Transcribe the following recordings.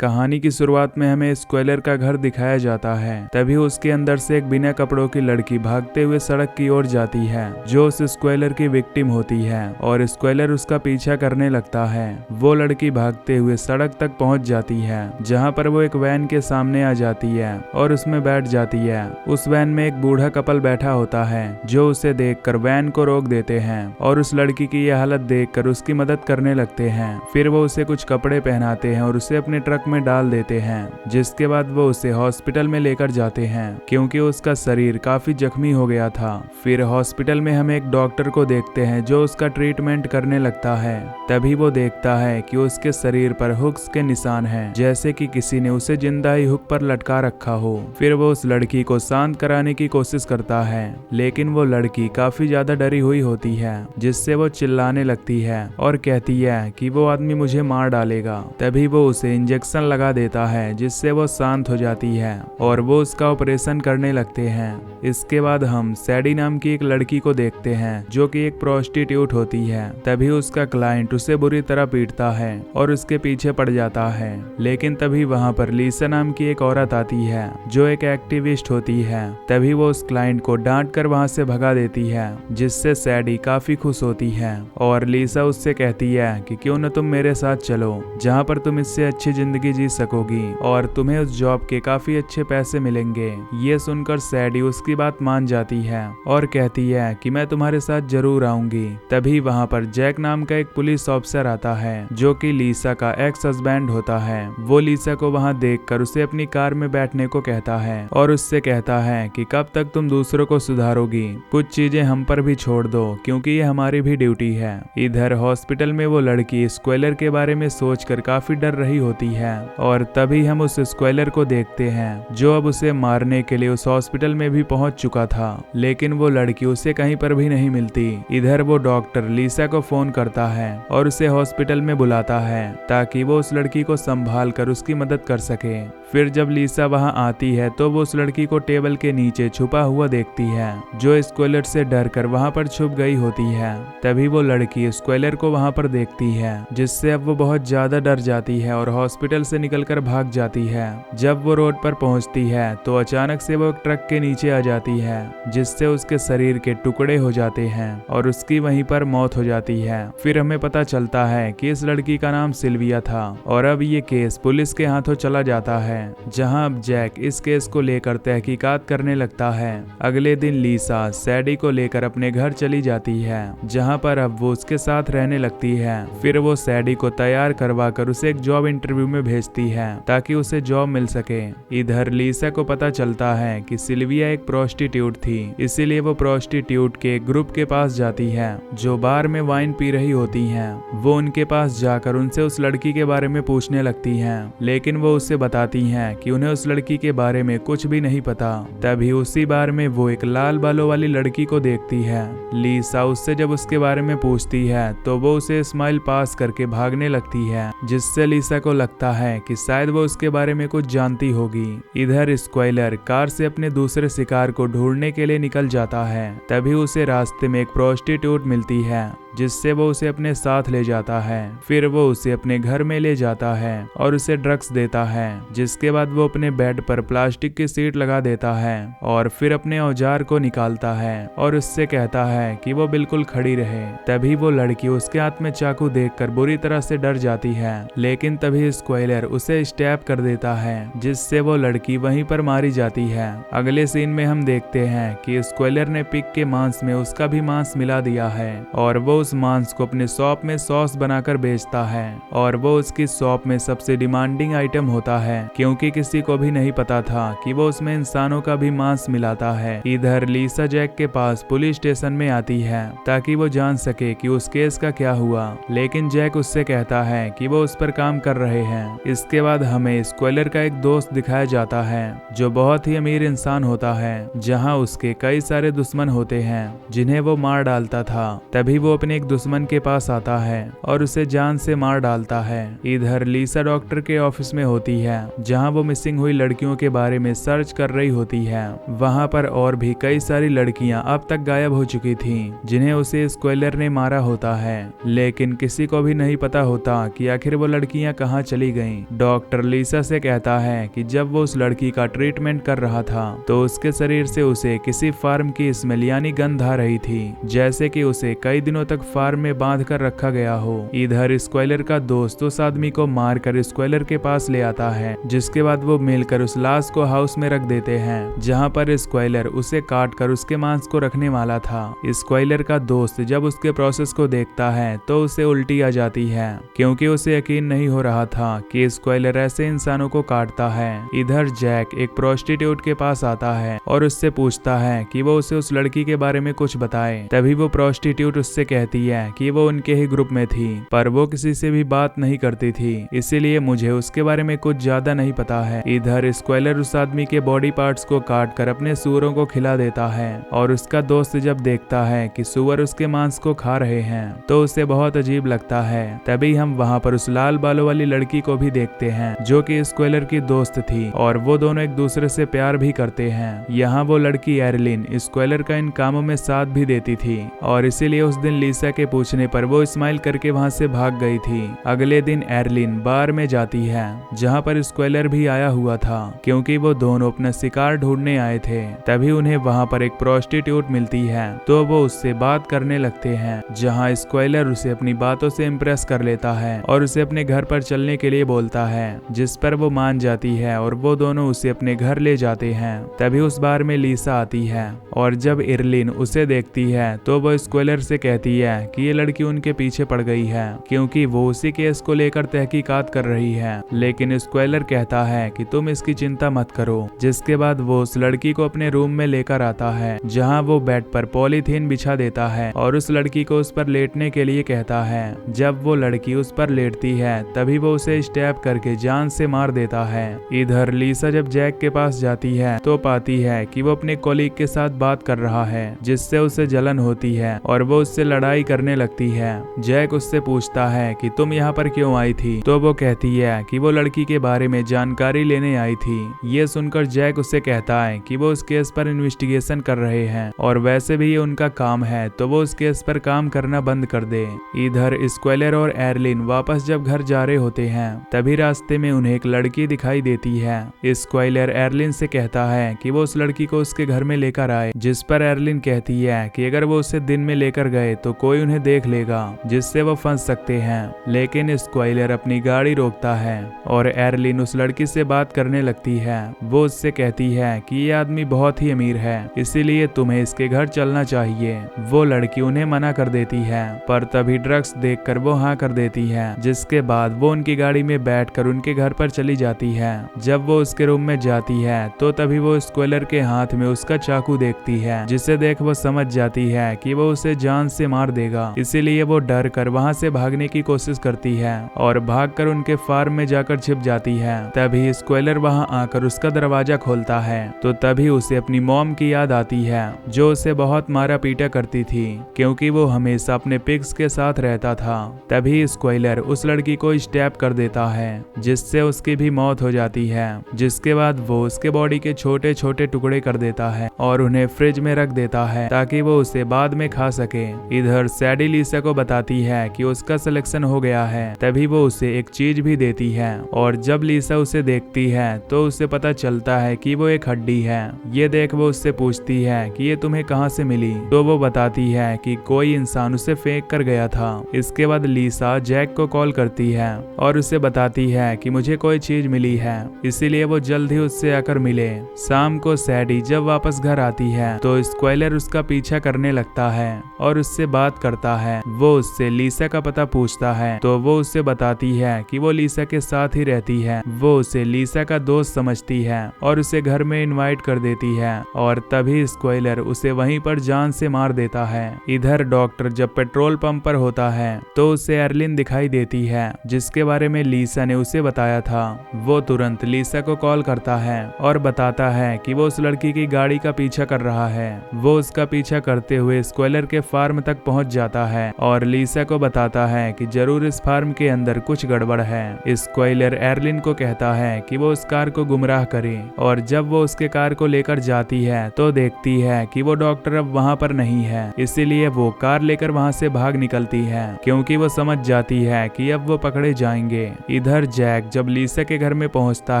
कहानी की शुरुआत में हमें स्क्वेलर का घर दिखाया जाता है। तभी उसके अंदर से एक बिना कपड़ों की लड़की भागते हुए सड़क की ओर जाती है, जो उस स्क्वेलर की विक्टिम होती है और स्क्वेलर उसका पीछा करने लगता है। वो लड़की भागते हुए सड़क तक पहुंच जाती है, जहां पर वो एक वैन के सामने आ जाती है और उसमें बैठ जाती है। उस वैन में एक बूढ़ा कपल बैठा होता है, जो उसे देखकर वैन को रोक देते हैं और उस लड़की की यह हालत देखकर उसकी मदद करने लगते हैं। फिर वो उसे कुछ कपड़े पहनाते हैं और उसे अपने ट्रक में डाल देते हैं, जिसके बाद वो उसे हॉस्पिटल में लेकर जाते हैं, क्योंकि उसका शरीर काफी जख्मी हो गया था। फिर हॉस्पिटल में हम एक डॉक्टर को देखते हैं, जो उसका ट्रीटमेंट करने लगता है। तभी वो देखता है कि उसके शरीर पर हुक्स के निशान हैं, जैसे कि किसी ने उसे जिंदा ही हुक पर लटका रखा हो। फिर वो उस लड़की को शांत कराने की कोशिश करता है, लेकिन वो लड़की काफी ज्यादा डरी हुई होती है, जिससे वो चिल्लाने लगती है और कहती है कि वो आदमी मुझे मार डालेगा। तभी वो उसे इंजेक्शन लगा देता है, जिससे वो शांत हो जाती है और वो उसका ऑपरेशन करने लगते हैं। इसके बाद हम सैडी नाम की एक लड़की को देखते हैं, जो कि एक प्रोस्टिट्यूट होती है। तभी उसका क्लाइंट उसे बुरी तरह पीटता है और उसके पीछे पड़ जाता है, लेकिन तभी वहां पर लीसा नाम की एक औरत आती है, जो एक एक्टिविस्ट होती है। तभी वो उस क्लाइंट को डांट कर वहां से भगा देती है, जिससे सैडी काफी खुश होती है और लीसा उससे कहती है कि क्यों न तुम मेरे साथ चलो, जहाँ पर तुम इससे अच्छी जिंदगी जी सकोगी और तुम्हें उस जॉब के काफी अच्छे पैसे मिलेंगे। ये सुनकर सैडी उसकी बात मान जाती है और कहती है कि मैं तुम्हारे साथ जरूर आऊंगी। तभी वहां पर जैक नाम का एक पुलिस ऑफिसर आता है, जो कि लीसा का एक्स हस्बैंड होता है। वो लीसा को वहां देखकर उसे अपनी कार में बैठने को कहता है और उससे कहता है कि कब तक तुम दूसरों को सुधारोगी, कुछ चीजें हम पर भी छोड़ दो, क्योंकि ये हमारी भी ड्यूटी है। इधर हॉस्पिटल में वो लड़की स्क्वेलर के बारे में सोचकर काफी डर रही होती है और तभी हम उस स्क्वेलर को देखते हैं, जो अब उसे मारने के लिए उस हॉस्पिटल में भी पहुंच चुका था, लेकिन वो लड़की उसे कहीं पर भी नहीं मिलती। इधर वो डॉक्टर लीसा को फोन करता है और उसे हॉस्पिटल में बुलाता है, ताकि वो उस लड़की को संभाल कर उसकी मदद कर सके। फिर जब लीसा वहां आती है तो वो उस लड़की को टेबल के नीचे छुपा हुआ देखती है, जो स्क्वेलर से डर कर वहां पर छुप गई होती है। तभी वो लड़की स्क्वेलर को वहां पर देखती है, जिससे अब वो बहुत ज्यादा डर जाती है और हॉस्पिटल से निकलकर भाग जाती है। जब वो रोड पर पहुंचती है तो अचानक से वो एक ट्रक के नीचे आ जाती है, जिससे उसके शरीर के टुकड़े हो जाते हैं और उसकी वहीं पर मौत हो जाती है। फिर हमें पता चलता है कि इस लड़की का नाम सिल्विया था और अब ये केस पुलिस के हाथों चला जाता है, जहां अब जैक इस केस को लेकर तहकीकात करने लगता है। अगले दिन लीसा सैडी को लेकर अपने घर चली जाती है, जहां पर अब वो उसके साथ रहने लगती है। फिर वो सैडी को तैयार करवा कर उसे एक जॉब इंटरव्यू में भेजती है, ताकि उसे जॉब मिल सके। इधर लीसा को पता चलता है कि सिल्विया एक प्रोस्टिट्यूट थी, इसीलिए वो प्रोस्टिट्यूट के ग्रुप के पास जाती है, जो बार में वाइन पी रही होती हैं। वो उनके पास जाकर उनसे उस लड़की के बारे में पूछने लगती हैं, लेकिन वो उससे बताती हैं कि उन्हें उस लड़की के बारे में कुछ भी नहीं पता। तभी उसी बार में वो एक लाल बालों वाली लड़की को देखती है। लीसा उससे जब उसके बारे में पूछती है तो वो उसे स्माइल पास करके भागने लगती है, जिससे लीसा को लगता है कि शायद वो उसके बारे में कुछ जानती होगी। इधर स्क्वेलर कार से अपने दूसरे शिकार को ढूंढने के लिए निकल जाता है। तभी उसे रास्ते में एक प्रोस्टिट्यूट मिलती है, जिससे वो उसे अपने साथ ले जाता है। फिर वो उसे अपने घर में ले जाता है और उसे ड्रग्स देता है, जिसके बाद वो अपने बेड पर प्लास्टिक की सीट लगा देता है और फिर अपने औजार को निकालता है और उससे कहता है कि वो बिल्कुल खड़ी रहे। तभी वो लड़की उसके हाथ में चाकू देखकर बुरी तरह से डर जाती है, लेकिन तभी स्क्वेलर उसे स्टैब कर देता है, जिससे वो लड़की वहीं पर मारी जाती है। अगले सीन में हम देखते हैं कि स्क्वेलर ने पिग के मांस में उसका भी मांस मिला दिया है और वो उस मांस को अपने शॉप में सॉस बनाकर बेचता है और वो उसकी शॉप में सबसे डिमांडिंग आइटम होता है, क्योंकि किसी को भी नहीं पता था कि वो उसमें इंसानों का भी मांस मिलाता है। इधर लीसा जैक के पास पुलिस स्टेशन में आती है, ताकि वो जान सके कि उस केस का क्या हुआ, लेकिन जैक उससे कहता है कि वो उस पर काम कर रहे हैं। इसके बाद हमें स्क्वेलर का एक दोस्त दिखाया जाता है, जो बहुत ही अमीर इंसान होता है, जहाँ उसके कई सारे दुश्मन होते हैं, जिन्हें वो मार डालता था। तभी वो अपने एक दुश्मन के पास आता है और उसे जान से मार डालता है। इधर लीसा डॉक्टर के ऑफिस में होती है जहां वो मिसिंग हुई लड़कियों के बारे में सर्च कर रही होती है। वहां पर और भी कई सारी लड़कियां अब तक गायब हो चुकी थीं जिन्हें उसे स्क्वेलर ने मारा होता है, लेकिन किसी को भी नहीं पता होता कि आखिर वो लड़कियां कहां चली गईं। डॉक्टर लीसा से कहता है कि जब वो उस लड़की का ट्रीटमेंट कर रहा था तो उसके शरीर से उसे किसी फार्म की स्मेल यानी गंध आ रही थी, जैसे कि उसे कई दिनों तक फार्म में बांध कर रखा गया हो। इधर स्क्वेलर का दोस्त उस आदमी को मारकर स्क्वेलर के पास ले आता है, जिसके बाद वो मिलकर उस लाश को हाउस में रख देते हैं जहां पर स्क्वेलर उसे काट कर उसके मांस को रखने वाला था। स्क्वेलर का दोस्त जब उसके प्रोसेस को देखता है तो उसे उल्टी आ जाती है, क्योंकि उसे यकीन नहीं हो रहा था कि स्क्वेलर ऐसे इंसानों को काटता है। इधर जैक एक प्रोस्टिट्यूट के पास आता है और उससे पूछता है कि वो उसे उस लड़की के बारे में कुछ बताए। तभी वो प्रोस्टिट्यूट उससे कहती है कि वो उनके ही ग्रुप में थी, पर वो किसी से भी बात नहीं करती थी, इसीलिए मुझे उसके बारे में कुछ ज्यादा नहीं पता है। इधर स्क्वेलर उस आदमी के बॉडी पार्ट्स को काट कर अपने सूअरों को खिला देता है और उसका दोस्त जब देखता है कि सूअर उसके मांस को खा रहे हैं तो उसे बहुत अजीब लगता है। तभी हम वहाँ पर उस लाल बालों वाली लड़की को भी देखते हैं जो कि स्क्वेलर की दोस्त थी और वो दोनों एक दूसरे से प्यार भी करते हैं। यहाँ वो लड़की एरलिन स्क्वेलर का इन कामों में साथ भी देती थी और इसीलिए उस दिन लीसा के पूछने पर वो स्माइल करके वहाँ से भाग गई थी। अगले दिन एरलिन बार में जाती है जहाँ पर स्क्वेलर भी आया हुआ था, क्योंकि वो दोनों अपना शिकार ढूंढने आए थे। तभी उन्हें वहाँ पर एक प्रोस्टिट्यूट मिलती है तो वो उससे बात करने लगते हैं, जहाँ स्क्वेलर उसे अपनी बातों से इम्प्रेस कर लेता है और उसे अपने घर पर चलने के लिए बोलता है, जिस पर वो मान जाती है और वो दोनों उसे अपने घर ले जाते हैं। तभी उस बार में लीसा आती है और जब एरलिन उसे देखती है तो वो स्क्वेलर से कहती है कि ये लड़की उनके पीछे पड़ गई है, क्योंकि वो उसी केस को लेकर तहकीकात कर रही है। लेकिन स्क्वेलर कहता है कि तुम इसकी चिंता मत करो, जिसके बाद वो उस लड़की को अपने रूम में लेकर आता है, जहां वो बेड पर पॉलीथीन बिछा देता है और उस लड़की को उस पर लेटने के लिए कहता है। जब वो लड़की उस पर लेटती है तभी वो उसे स्टैब करके जान से मार देता है। इधर लीसा जब जैक के पास जाती है तो पाती है कि वो अपने कॉलीग के साथ बात कर रहा है, जिससे उसे जलन होती है और वो उससे लड़ाई करने लगती है। जैक उससे पूछता है कि तुम यहाँ पर क्यों आई थी, तो वो कहती है कि वो लड़की के बारे में जानकारी लेने आई थी। ये सुनकर जैक उससे कहता है कि वो उस केस पर इन्वेस्टिगेशन कर रहे हैं और वैसे भी ये उनका काम है, तो वो उस केस पर काम करना बंद कर दे। इधर स्क्वेलर और एरलिन वापस जब घर जा रहे होते हैं तभी रास्ते में उन्हें एक लड़की दिखाई देती है। स्क्वेलर एरलिन से कहता है कि वो उस लड़की को उसके घर में लेकर आए, जिस पर एरलिन कहती है कि अगर वो उसे दिन में लेकर गए तो कोई उन्हें देख लेगा, जिससे वो फंस सकते हैं। लेकिन स्क्वेलर अपनी गाड़ी रोकता है और एरलिन उस लड़की से बात करने लगती है। वो उससे कहती है कि ये आदमी बहुत ही अमीर है, इसीलिए तुम्हें इसके घर चलना चाहिए। वो लड़की उन्हें मना कर देती है, पर तभी ड्रग्स देखकर वो हाँ कर देती है, जिसके बाद वो उनकी गाड़ी में बैठकर उनके घर पर चली जाती है। जब वो उसके रूम में जाती है तो तभी वो स्क्वेलर के हाथ में उसका चाकू देखती है, जिसे देख वो समझ जाती है कि वो उसे जान से मार देगा। इसीलिए वो डर कर वहाँ से भागने की कोशिश करती है और भागकर उनके फार्म में जाकर छिप जाती है। तभी स्क्वेलर वहाँ आकर उसका दरवाजा खोलता है तो तभी उसे अपनी मॉम की याद आती है, जो उसे बहुत मारा पीटा करती थी, क्योंकि वो हमेशा अपने पिग्स के साथ रहता था। तभी स्क्वेलर उस लड़की को स्टैब कर देता है, जिससे उसकी भी मौत हो जाती है। जिसके बाद वो उसके बॉडी के छोटे छोटे टुकड़े कर देता है और उन्हें फ्रिज में रख देता है ताकि वो उसे बाद में खा सके। इधर सैडी लीसा को बताती है कि उसका सिलेक्शन हो गया है। तभी वो उसे एक चीज भी देती है और जब लीसा उसे देखती है तो उसे पता चलता है कि वो एक हड्डी है। ये देख वो उससे पूछती है कि ये तुम्हें कहाँ से मिली, तो वो बताती है कि कोई इंसान उसे फेंक कर गया था। इसके बाद लीसा जैक को कॉल करती है और उसे बताती है कि मुझे कोई चीज मिली है, इसीलिए वो जल्द ही उससे आकर मिले। शाम को सैडी जब वापस घर आती है तो स्क्वेलर उसका पीछा करने लगता है और उससे बात करता है। वो उससे लीसा का पता पूछता है तो वो उससे बताती है कि वो लीसा के साथ ही रहती है। वो उसे लीसा का दोस्त समझती है और उसे घर में इनवाइट कर देती है और तभी स्क्वेलर उसे वहीं पर जान से मार देता है। इधर डॉक्टर जब पेट्रोल पंप पर होता है तो उसे एरलिन दिखाई देती है, जिसके बारे में लीसा ने उसे बताया था। वो तुरंत लीसा को कॉल करता है और बताता है कि वो उस लड़की की गाड़ी का पीछा कर रहा है। वो उसका पीछा करते हुए स्क्वेलर के फार्म तक पहुंच पहुंच जाता है और लीसा को बताता है कि जरूर इस फार्म के अंदर कुछ गड़बड़ है। स्क्वाइलर एर्लिन को कहता है कि वो उस कार को गुमराह करे और जब वो उसके कार को लेकर जाती है तो देखती है कि वो डॉक्टर अब वहाँ पर नहीं है, इसीलिए वो कार लेकर वहाँ से भाग निकलती है क्योंकि वो समझ जाती है कि अब वो पकड़े जाएंगे। इधर जैक जब लीसा के घर में पहुँचता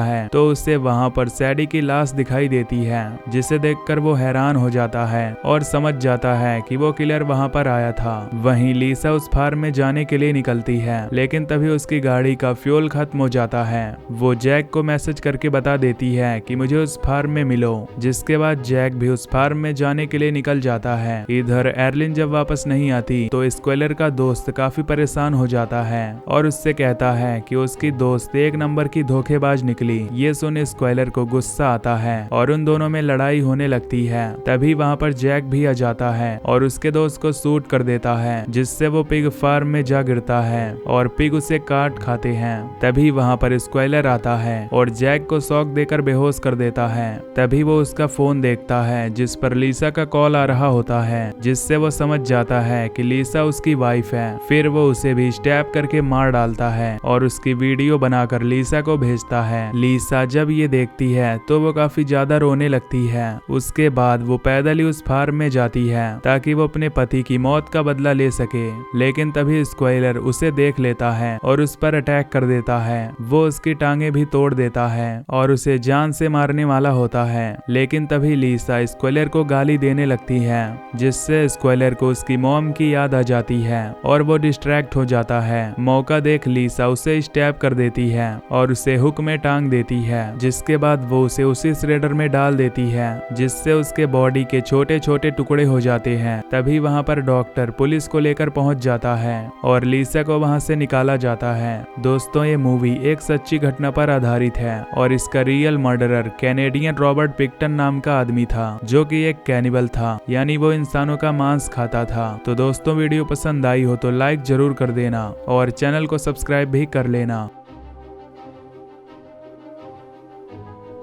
है तो उसे वहाँ पर सैडी की लाश दिखाई देती है, जिसे देखकर वो हैरान हो जाता है और समझ जाता है कि वो किलर वहाँ पर आया था। वहीं लीसा उस फार्म में जाने के लिए निकलती है, लेकिन तभी उसकी गाड़ी का फ्यूल खत्म हो जाता है। वो जैक को मैसेज करके बता देती है कि मुझे उस फार्म में मिलो, जिसके बाद जैक भी उस फार्म में जाने के लिए निकल जाता है। इधर एर्लिन जब वापस नहीं आती तो स्क्वेलर का दोस्त काफी परेशान हो जाता है और उससे कहता है कि उसकी दोस्त एक नंबर की धोखेबाज निकली। ये सुन स्क्वेलर को गुस्सा आता है और उन दोनों में लड़ाई होने लगती है। तभी वहाँ पर जैक भी आ जाता है और उसके दोस्त को शूट कर देता है, जिससे वो पिग फार्म में जा गिरता है और पिग उसे काट खाते हैं। तभी वहाँ पर स्क्वेलर आता है और जैक को शॉक देकर बेहोश कर देता है। तभी वो उसका फोन देखता है जिस पर लीसा का कॉल आ रहा होता है, जिससे वो समझ जाता है कि लीसा उसकी वाइफ है। फिर वो उसे भी स्टैप करके मार डालता है और उसकी वीडियो बनाकर लीसा को भेजता है। लीसा जब ये देखती है तो वो काफी ज्यादा रोने लगती है। उसके बाद वो पैदल ही उस फार्म में जाती है ताकि वो अपने पति की मौत का बदला ले सके, लेकिन तभी स्क्वाइलर उसे देख लेता है और उस पर अटैक कर देता है। वो उसकी टांगे भी तोड़ देता है और उसे जान से मारने वाला होता है, लेकिन तभी लीसा स्क्वाइलर को गाली देने लगती है, जिससे स्क्वाइलर को उसकी मॉम की याद आ जाती है और वो डिस्ट्रैक्ट हो जाता है। मौका देख लीसा उसे स्टैब कर देती है और उसे हुक में टांग देती है, जिसके बाद वो उसे उसी श्रेडर में डाल देती है, जिससे उसके बॉडी के छोटे छोटे टुकड़े हो जाते हैं। तभी वहाँ पर डॉक्टर पुलिस को लेकर पहुँच जाता है और लीसा को वहाँ से निकाला जाता है। दोस्तों, ये मूवी एक सच्ची घटना पर आधारित है और इसका रियल मर्डरर कैनेडियन रॉबर्ट पिक्टन नाम का आदमी था, जो कि एक कैनिबल था, यानी वो इंसानों का मांस खाता था। तो दोस्तों, वीडियो पसंद आई हो तो लाइक जरूर कर देना और चैनल को सब्सक्राइब भी कर लेना।